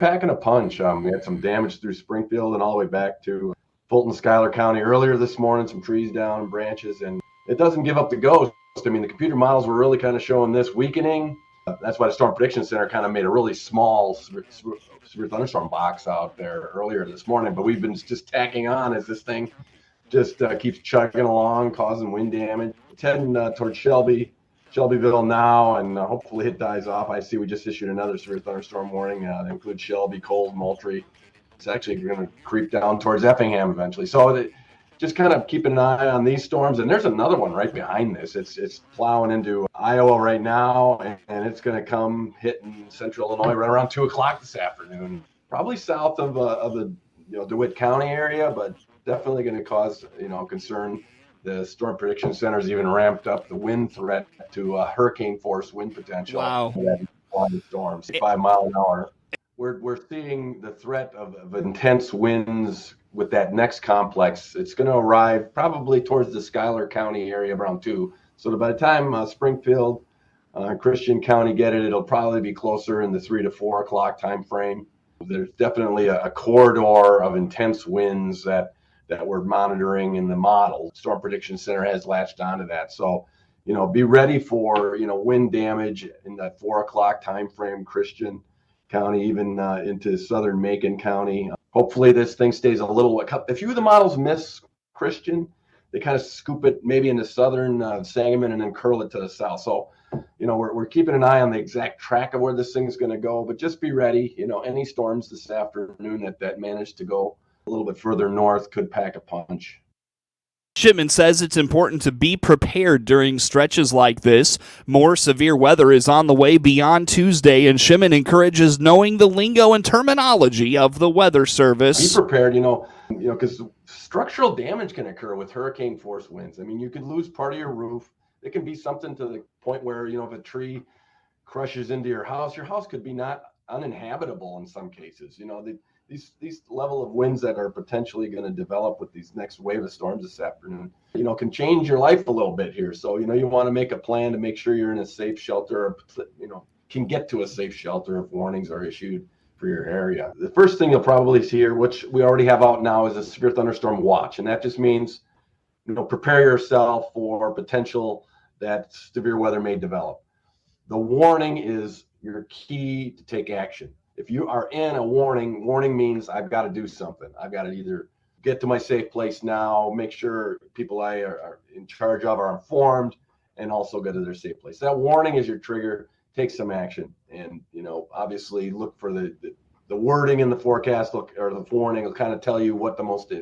packing a punch. We had some damage through Springfield and all the way back to Fulton, Schuyler County earlier this morning, some trees down and branches, and it doesn't give up the ghost. I mean, the computer models were really kind of showing this weakening. That's why the Storm Prediction Center kind of made a really small severe thunderstorm box out there earlier this morning, but we've been just tacking on as this thing just keeps chugging along, causing wind damage. It's heading towards Shelbyville now, and hopefully it dies off. I see we just issued another severe thunderstorm warning. That includes Shelby, Coles, Moultrie. It's actually going to creep down towards Effingham eventually. So just kind of keeping an eye on these storms. And there's another one right behind this. It's plowing into Iowa right now, and it's going to come hitting central Illinois right around 2 o'clock this afternoon. Probably south of the DeWitt County area, but definitely going to cause concern. The Storm Prediction Center's even ramped up the wind threat to hurricane force wind potential. Wow. Storms, 5 mile an hour. We're seeing the threat of intense winds with that next complex. It's going to arrive probably towards the Schuyler County area around 2. So by the time Springfield, Christian County get it, it'll probably be closer in the 3 to 4 o'clock time frame. There's definitely a corridor of intense winds that we're monitoring in the model. Storm Prediction Center has latched onto that. So, be ready for, wind damage in that 4 o'clock time frame, Christian County, even into southern Macon County. Hopefully this thing stays a few of the models miss Christian. They kind of scoop it maybe into southern Sangamon and then curl it to the south. So, we're keeping an eye on the exact track of where this thing's going to go, but just be ready. Any storms this afternoon that manage to go a little bit further north could pack a punch. Shipman says it's important to be prepared during stretches like this. More severe weather is on the way beyond Tuesday, and Shipman encourages knowing the lingo and terminology of the Weather Service. Be prepared, because structural damage can occur with hurricane force winds. I mean, you could lose part of your roof. It can be something to the point where, if a tree crushes into your house could be not uninhabitable in some cases. These level of winds that are potentially going to develop with these next wave of storms this afternoon, can change your life a little bit here. So, you want to make a plan to make sure you're in a safe shelter, or, can get to a safe shelter if warnings are issued for your area. The first thing you'll probably see here, which we already have out now, is a severe thunderstorm watch. And that just means, prepare yourself for potential that severe weather may develop. The warning is your key to take action. If you are in a warning means I've got to do something. I've got to either get to my safe place now, make sure people I are in charge of are informed, and also get to their safe place. That warning is your trigger. Take some action. And, obviously look for the wording in the forecast or the warning will kind of tell you what the most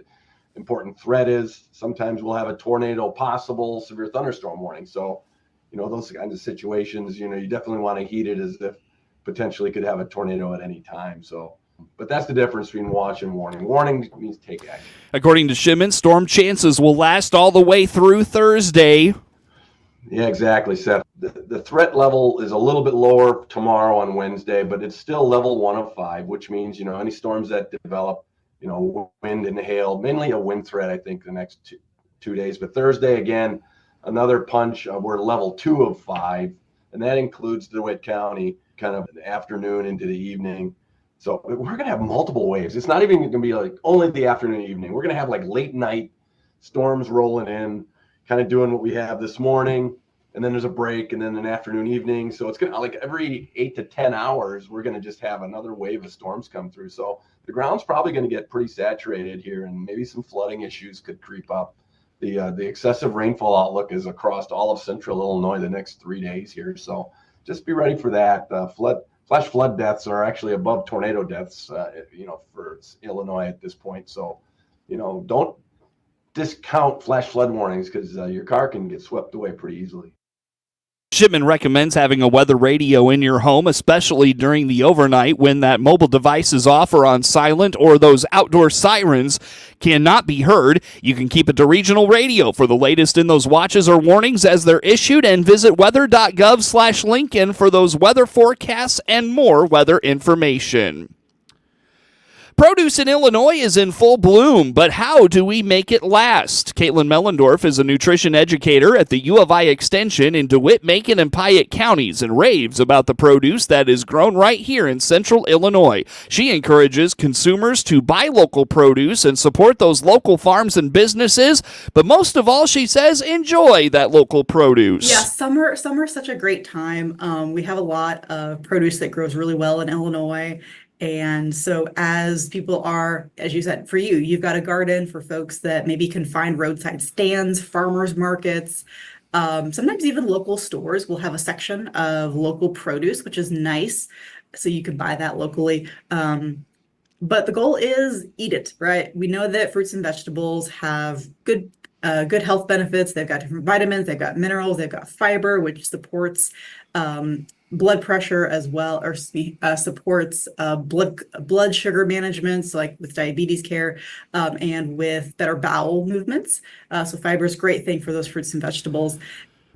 important threat is. Sometimes we'll have a tornado possible, severe thunderstorm warning. So, those kinds of situations, you definitely want to heed it as if potentially could have a tornado at any time. So, but that's the difference between watch and warning. Warning means take action. According to Shipman, storm chances will last all the way through Thursday. Yeah, exactly, Seth. The threat level is a little bit lower tomorrow on Wednesday, but it's still level 1 of 5, which means, any storms that develop, wind and hail, mainly a wind threat, I think, the next two days. But Thursday, again, another punch. We're level 2 of 5, and that includes DeWitt County, kind of the afternoon into the evening. So we're going to have multiple waves. It's not even going to be like only the afternoon and evening. We're going to have like late night storms rolling in, kind of doing what we have this morning. And then there's a break and then an afternoon, evening. So it's going to, like, every 8 to 10 hours, we're going to just have another wave of storms come through. So the ground's probably going to get pretty saturated here, and maybe some flooding issues could creep up. The excessive rainfall outlook is across all of central Illinois the next 3 days here. So just be ready for that. Flash flood deaths are actually above tornado deaths, for Illinois at this point. So, don't discount flash flood warnings, because your car can get swept away pretty easily. Shipman recommends having a weather radio in your home, especially during the overnight when that mobile device is off or on silent, or those outdoor sirens cannot be heard. You can keep it to regional radio for the latest in those watches or warnings as they're issued, and visit weather.gov/Lincoln for those weather forecasts and more weather information. Produce in Illinois is in full bloom, but how do we make it last? Caitlin Mellendorf is a nutrition educator at the U of I Extension in DeWitt, Macon, and Piatt counties and raves about the produce that is grown right here in central Illinois. She encourages consumers to buy local produce and support those local farms and businesses, but most of all, she says, enjoy that local produce. Yeah, summer is such a great time. We have a lot of produce that grows really well in Illinois. And so as people are, as you said, for you, you've got a garden. For folks that maybe can find roadside stands, farmers markets, sometimes even local stores will have a section of local produce, which is nice. So you can buy that locally. But the goal is eat it, right? We know that fruits and vegetables have good health benefits. They've got different vitamins, they've got minerals, they've got fiber, which supports blood pressure as well, or supports blood sugar management, so like with diabetes care, and with better bowel movements. So fiber is a great thing for those fruits and vegetables.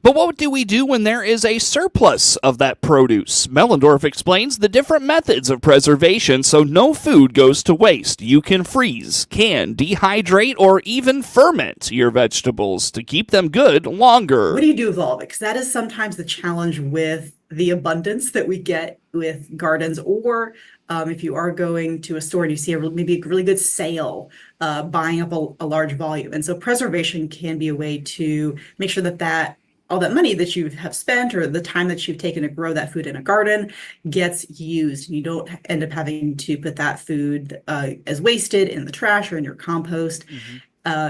But what do we do when there is a surplus of that produce? Mellendorf explains the different methods of preservation so no food goes to waste. You can freeze, can, dehydrate, or even ferment your vegetables to keep them good longer. What do you do with all of it? Because that is sometimes the challenge with the abundance that we get with gardens, or if you are going to a store and you see maybe a really good sale, buying up a large volume. And so preservation can be a way to make sure that all that money that you have spent or the time that you've taken to grow that food in a garden gets used. You don't end up having to put that food as wasted in the trash or in your compost.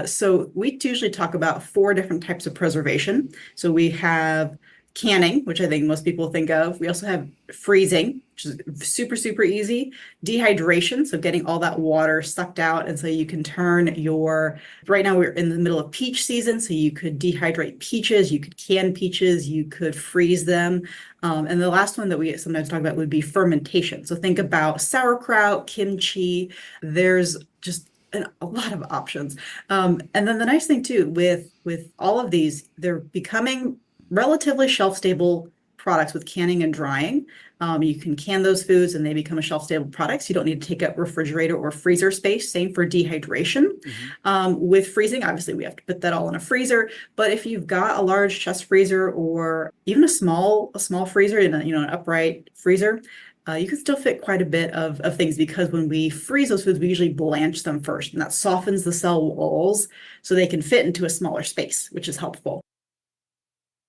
So we usually talk about 4 different types of preservation. So we have canning, which I think most people think of. We also have freezing, which is super, super easy. Dehydration, so getting all that water sucked out. And so you can right now we're in the middle of peach season, so you could dehydrate peaches, you could can peaches, you could freeze them. And the last one that we sometimes talk about would be fermentation. So think about sauerkraut, kimchi. There's just a lot of options. And then the nice thing too, with all of these, they're becoming relatively shelf-stable products with canning and drying. You can can those foods and they become a shelf-stable products. You don't need to take up refrigerator or freezer space. Same for dehydration. With freezing, obviously we have to put that all in a freezer. But if you've got a large chest freezer or even a small freezer in an upright freezer, you can still fit quite a bit of things, because when we freeze those foods, we usually blanch them first, and that softens the cell walls so they can fit into a smaller space, which is helpful.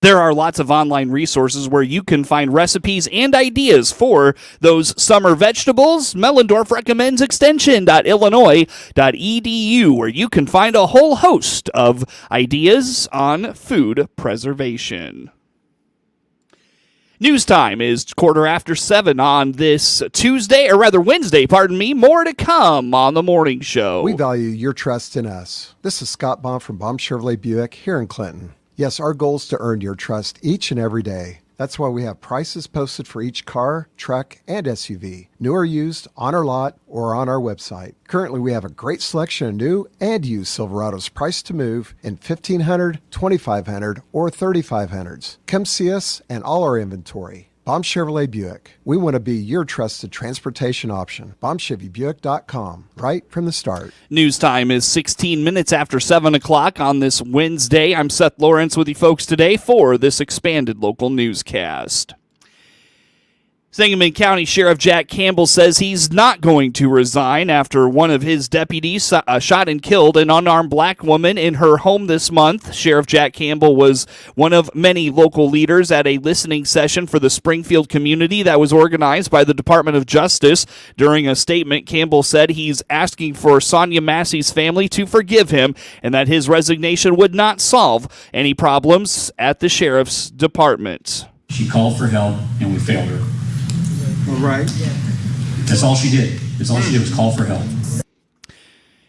There are lots of online resources where you can find recipes and ideas for those summer vegetables. Mellendorf recommends extension.illinois.edu, where you can find a whole host of ideas on food preservation. News time is 7:15 on this Wednesday, More to come on the morning show. We value your trust in us. This is Scott Baum from Baum Chevrolet Buick here in Clinton. Yes, our goal is to earn your trust each and every day. That's why we have prices posted for each car, truck, and SUV, new or used, on our lot or on our website. Currently, we have a great selection of new and used Silverados priced to move in 1,500, 2,500, or 3,500s. Come see us and all our inventory. Baum Chevrolet Buick. We want to be your trusted transportation option. BaumChevyBuick.com, right from the start. News time is 16 minutes after 7 o'clock on this Wednesday. I'm Seth Lawrence with you folks today for this expanded local newscast. Sangamon County Sheriff Jack Campbell says he's not going to resign after one of his deputies shot and killed an unarmed black woman in her home this month. Sheriff Jack Campbell was one of many local leaders at a listening session for the Springfield community that was organized by the Department of Justice. During a statement, Campbell said he's asking for Sonia Massey's family to forgive him and that his resignation would not solve any problems at the Sheriff's Department. She called for help and we failed her. All right. That's all she did. That's all she did was call for help.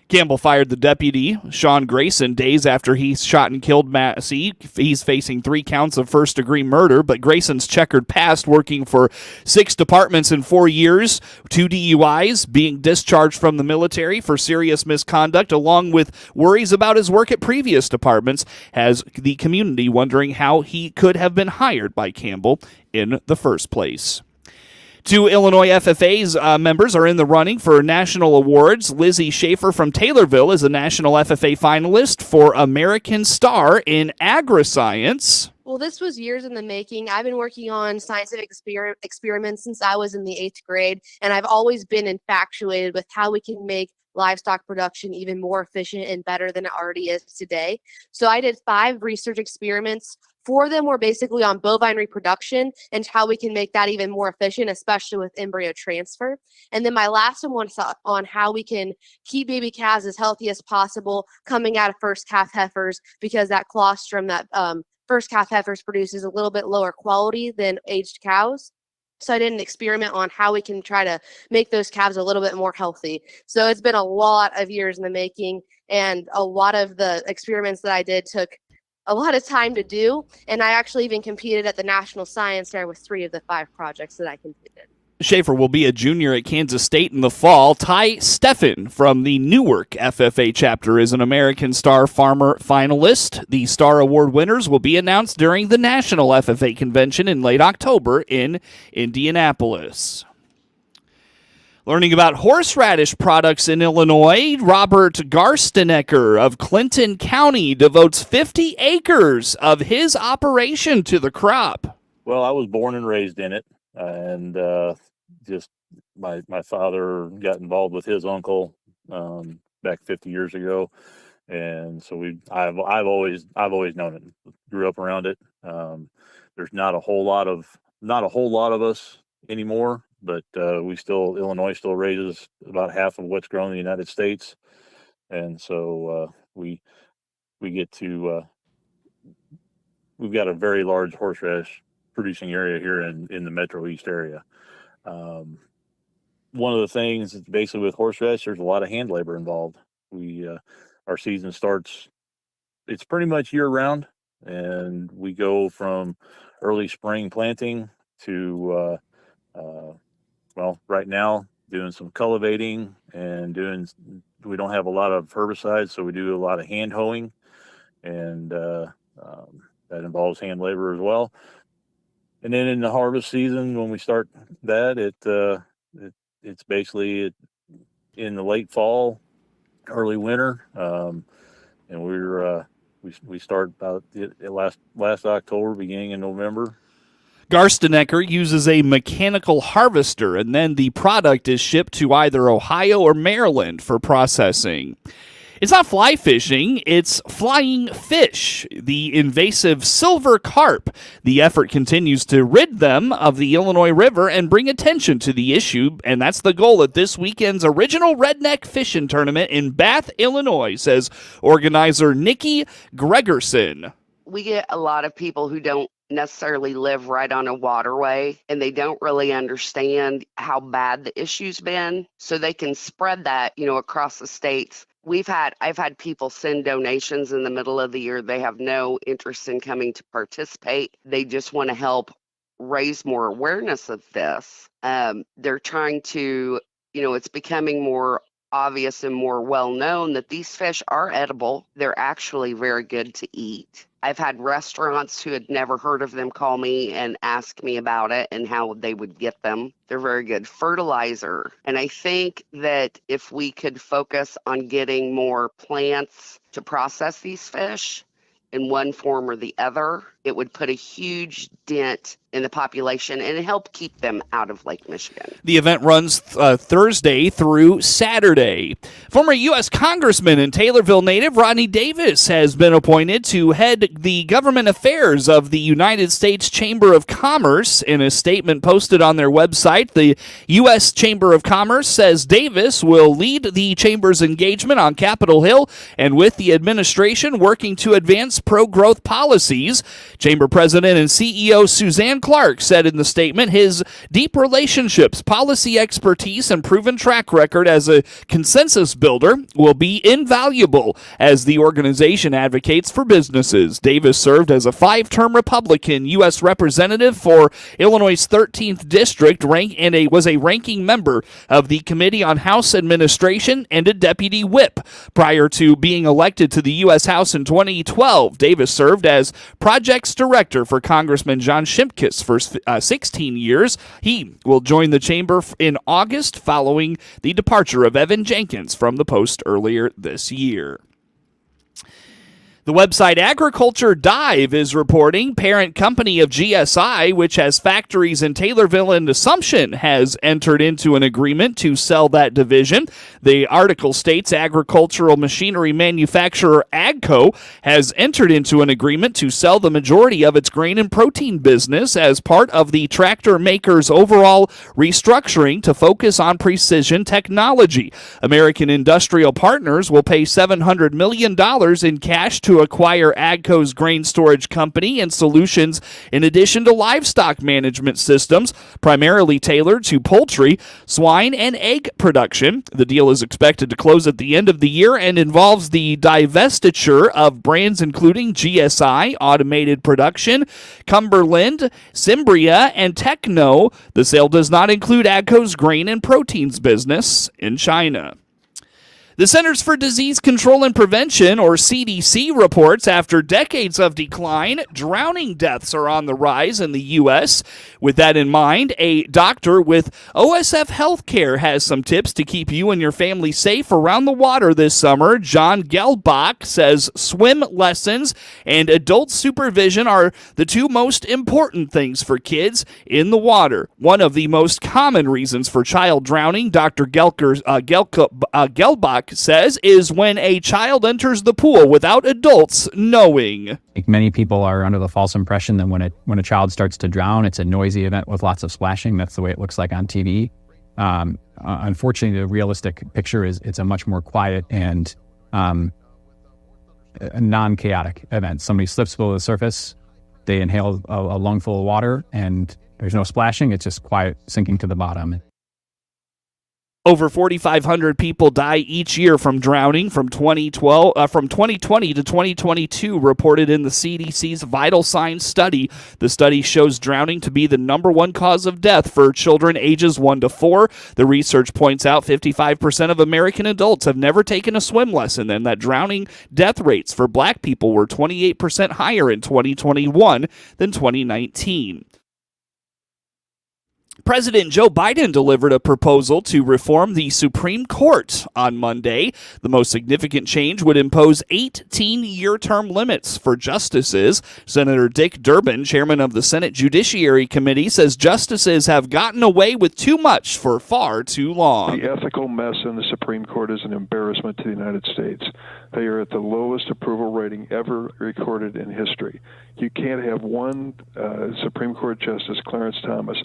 Campbell fired the deputy, Sean Grayson, days after he shot and killed Massey. He's facing 3 counts of first-degree murder, but Grayson's checkered past, working for 6 departments in 4 years, 2 DUIs, being discharged from the military for serious misconduct, along with worries about his work at previous departments, has the community wondering how he could have been hired by Campbell in the first place. Two Illinois FFA's members are in the running for national awards. Lizzie Schaefer from Taylorville is a national FFA finalist for American Star in Agriscience. Well, this was years in the making. I've been working on scientific experiments since I was in the 8th grade, and I've always been infatuated with how we can make livestock production even more efficient and better than it already is today. So I did 5 research experiments. 4 of them were basically on bovine reproduction and how we can make that even more efficient, especially with embryo transfer. And then my last one was on how we can keep baby calves as healthy as possible coming out of first calf heifers, because that colostrum that first calf heifers produces a little bit lower quality than aged cows. So I did an experiment on how we can try to make those calves a little bit more healthy. So it's been a lot of years in the making, and a lot of the experiments that I did took a lot of time to do. And I actually even competed at the National Science Fair with 3 of the 5 projects that I completed. Schaefer will be a junior at Kansas State in the fall. Ty Steffen from the Newark FFA chapter is an American Star Farmer finalist. The Star Award winners will be announced during the National FFA Convention in late October in Indianapolis. Learning about horseradish products in Illinois, Robert Garstenecker of Clinton County devotes 50 acres of his operation to the crop. Well, I was born and raised in it, and just my father got involved with his uncle back 50 years ago, and so I've always known it. Grew up around it. There's not a whole lot of us anymore, but Illinois still raises about half of what's grown in the United States, and so we get to we've got a very large horseradish producing area here in the Metro East area. One of the things is basically with horseradish, there's a lot of hand labor involved. Our season starts, it's pretty much year round, and we go from early spring planting to right now doing some cultivating and we don't have a lot of herbicides, so we do a lot of hand hoeing, and that involves hand labor as well. And then in the harvest season, when we start that, it's basically in the late fall, early winter, and we start about last October, beginning in November. Garstenecker uses a mechanical harvester, and then the product is shipped to either Ohio or Maryland for processing. It's not fly fishing, it's flying fish, the invasive silver carp. The effort continues to rid them of the Illinois River and bring attention to the issue, and that's the goal at this weekend's original Redneck Fishing Tournament in Bath, Illinois, says organizer Nikki Gregerson. We get a lot of people who don't necessarily live right on a waterway, and they don't really understand how bad the issue's been, so they can spread that, across the states. I've had people send donations in the middle of the year. They have no interest in coming to participate. They just want to help raise more awareness of this. They're trying to, it's becoming more obvious and more well known that these fish are edible. They're actually very good to eat. I've had restaurants who had never heard of them call me and ask me about it and how they would get them. They're very good fertilizer. And I think that if we could focus on getting more plants to process these fish in one form or the other, it would put a huge dent in the population and help keep them out of Lake Michigan. The event runs Thursday through Saturday. Former U.S. Congressman and Taylorville native Rodney Davis has been appointed to head the government affairs of the United States Chamber of Commerce. In a statement posted on their website, the U.S. Chamber of Commerce says Davis will lead the Chamber's engagement on Capitol Hill and with the administration working to advance pro-growth policies. Chamber President and CEO Suzanne Clark said in the statement his deep relationships, policy expertise, and proven track record as a consensus builder will be invaluable as the organization advocates for businesses. Davis served as a 5-term Republican U.S. representative for Illinois' 13th District and was a ranking member of the Committee on House Administration and a deputy whip. Prior to being elected to the U.S. House in 2012, Davis served as Project ethics director for Congressman John Shimkus for 16 years. He will join the chamber in August following the departure of Evan Jenkins from the post earlier this year. The website Agriculture Dive is reporting parent company of GSI, which has factories in Taylorville and Assumption, has entered into an agreement to sell that division. The article states agricultural machinery manufacturer AGCO has entered into an agreement to sell the majority of its grain and protein business as part of the tractor maker's overall restructuring to focus on precision technology. American Industrial Partners will pay $700 million in cash to acquire AGCO's grain storage company and solutions in addition to livestock management systems, primarily tailored to poultry, swine, and egg production. The deal is expected to close at the end of the year and involves the divestiture of brands including GSI, Automated Production, Cumberland, Cimbria, and Techno. The sale does not include AGCO's grain and proteins business in China. The Centers for Disease Control and Prevention, or CDC, reports after decades of decline, drowning deaths are on the rise in the U.S. With that in mind, a doctor with OSF Healthcare has some tips to keep you and your family safe around the water this summer. John Gelbach says swim lessons and adult supervision are the two most important things for kids in the water. One of the most common reasons for child drowning, Dr. Gelbach says, is when a child enters the pool without adults knowing. I think many people are under the false impression that when a child starts to drown, it's a noisy event with lots of splashing. That's the way it looks like on TV. Unfortunately, the realistic picture is it's a much more quiet and a non-chaotic event. Somebody slips below the surface, they inhale a lungful of water, and there's no splashing. It's just quiet sinking to the bottom. Over 4,500 people die each year from drowning from 2020 to 2022, reported in the CDC's Vital Signs study. The study shows drowning to be the number one cause of death for children ages 1 to 4. The research points out 55% of American adults have never taken a swim lesson, and that drowning death rates for Black people were 28% higher in 2021 than 2019. President Joe Biden delivered a proposal to reform the Supreme Court on Monday. The most significant change would impose 18-year term limits for justices. Senator Dick Durbin, chairman of the Senate Judiciary Committee, says justices have gotten away with too much for far too long. The ethical mess in the Supreme Court is an embarrassment to the United States. They are at the lowest approval rating ever recorded in history. You can't have one Supreme Court Justice, Clarence Thomas,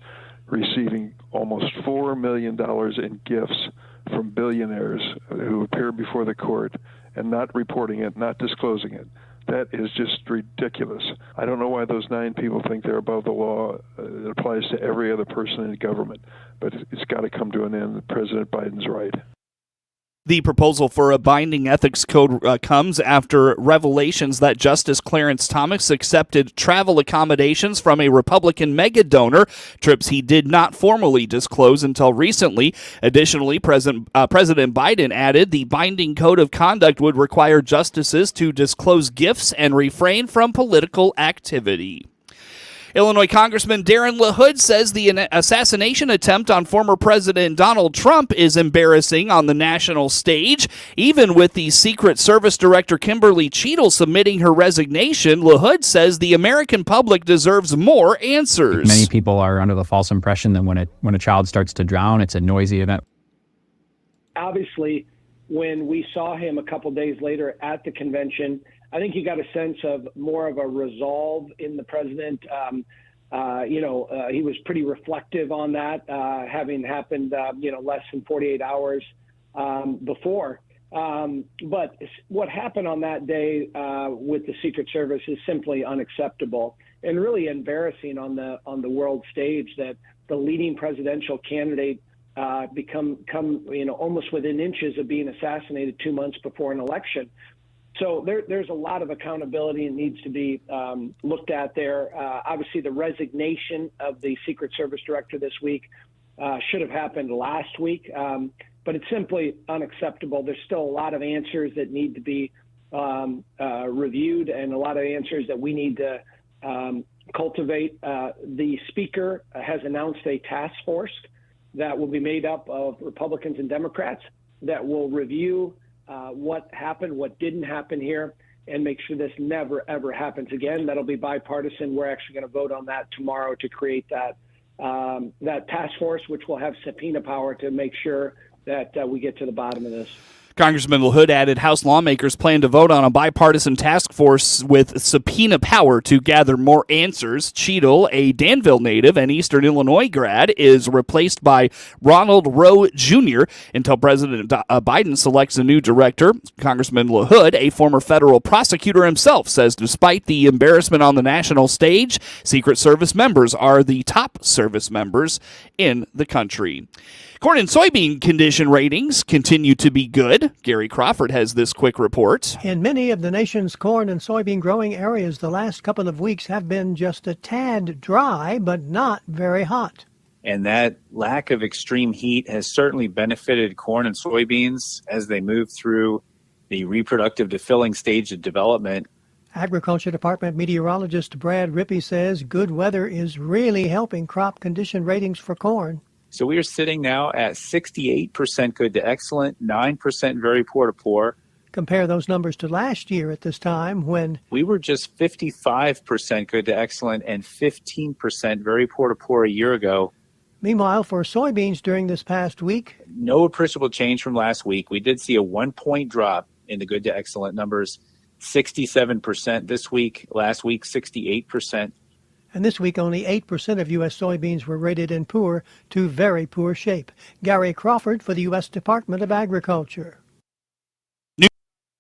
receiving almost $4 million in gifts from billionaires who appear before the court and not reporting it, not disclosing it. That is just ridiculous. I don't know why those 9 people think they're above the law. It applies to every other person in government, but it's got to come to an end. President Biden's right. The proposal for a binding ethics code comes after revelations that Justice Clarence Thomas accepted travel accommodations from a Republican mega donor, trips he did not formally disclose until recently. Additionally, President Biden added the binding code of conduct would require justices to disclose gifts and refrain from political activity. Illinois Congressman Darren LaHood says the assassination attempt on former President Donald Trump is embarrassing on the national stage. Even with the Secret Service Director Kimberly Cheadle submitting her resignation, LaHood says the American public deserves more answers. Many people are under the false impression that when a child starts to drown, it's a noisy event. Obviously, when we saw him a couple days later at the convention, I think you got a sense of more of a resolve in the president. He was pretty reflective on that, having happened, less than 48 hours before. But what happened on that day with the Secret Service is simply unacceptable and really embarrassing on the world stage, that the leading presidential candidate come almost within inches of being assassinated 2 months before an election. So there's a lot of accountability that needs to be looked at there. Obviously, the resignation of the Secret Service director this week should have happened last week, but it's simply unacceptable. There's still a lot of answers that need to be reviewed, and a lot of answers that we need to cultivate. The speaker has announced a task force that will be made up of Republicans and Democrats that will review what happened, what didn't happen here, and make sure this never, ever happens again. That'll be bipartisan. We're actually going to vote on that tomorrow to create that task force, which will have subpoena power to make sure that we get to the bottom of this. Congressman LaHood added House lawmakers plan to vote on a bipartisan task force with subpoena power to gather more answers. Cheadle, a Danville native and Eastern Illinois grad, is replaced by Ronald Rowe Jr. until President Biden selects a new director. Congressman LaHood, a former federal prosecutor himself, says despite the embarrassment on the national stage, Secret Service members are the top service members in the country. Corn and soybean condition ratings continue to be good. Gary Crawford has this quick report. In many of the nation's corn and soybean growing areas, the last couple of weeks have been just a tad dry, but not very hot. And that lack of extreme heat has certainly benefited corn and soybeans as they move through the reproductive to filling stage of development. Agriculture Department meteorologist Brad Rippey says good weather is really helping crop condition ratings for corn. So we are sitting now at 68% good to excellent, 9% very poor to poor. Compare those numbers to last year at this time when we were just 55% good to excellent and 15% very poor to poor a year ago. Meanwhile, for soybeans during this past week, no appreciable change from last week. We did see a 1-point drop in the good to excellent numbers, 67% this week, last week 68%. And this week, only 8% of U.S. soybeans were rated in poor to very poor shape. Gary Crawford for the U.S. Department of Agriculture.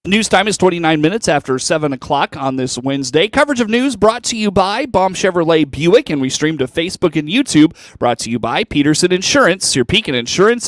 News time is 29 minutes after 7 o'clock on this Wednesday. Coverage of news brought to you by Baum Chevrolet Buick, and we stream to Facebook and YouTube, brought to you by Peterson Insurance, your Pekin Insurance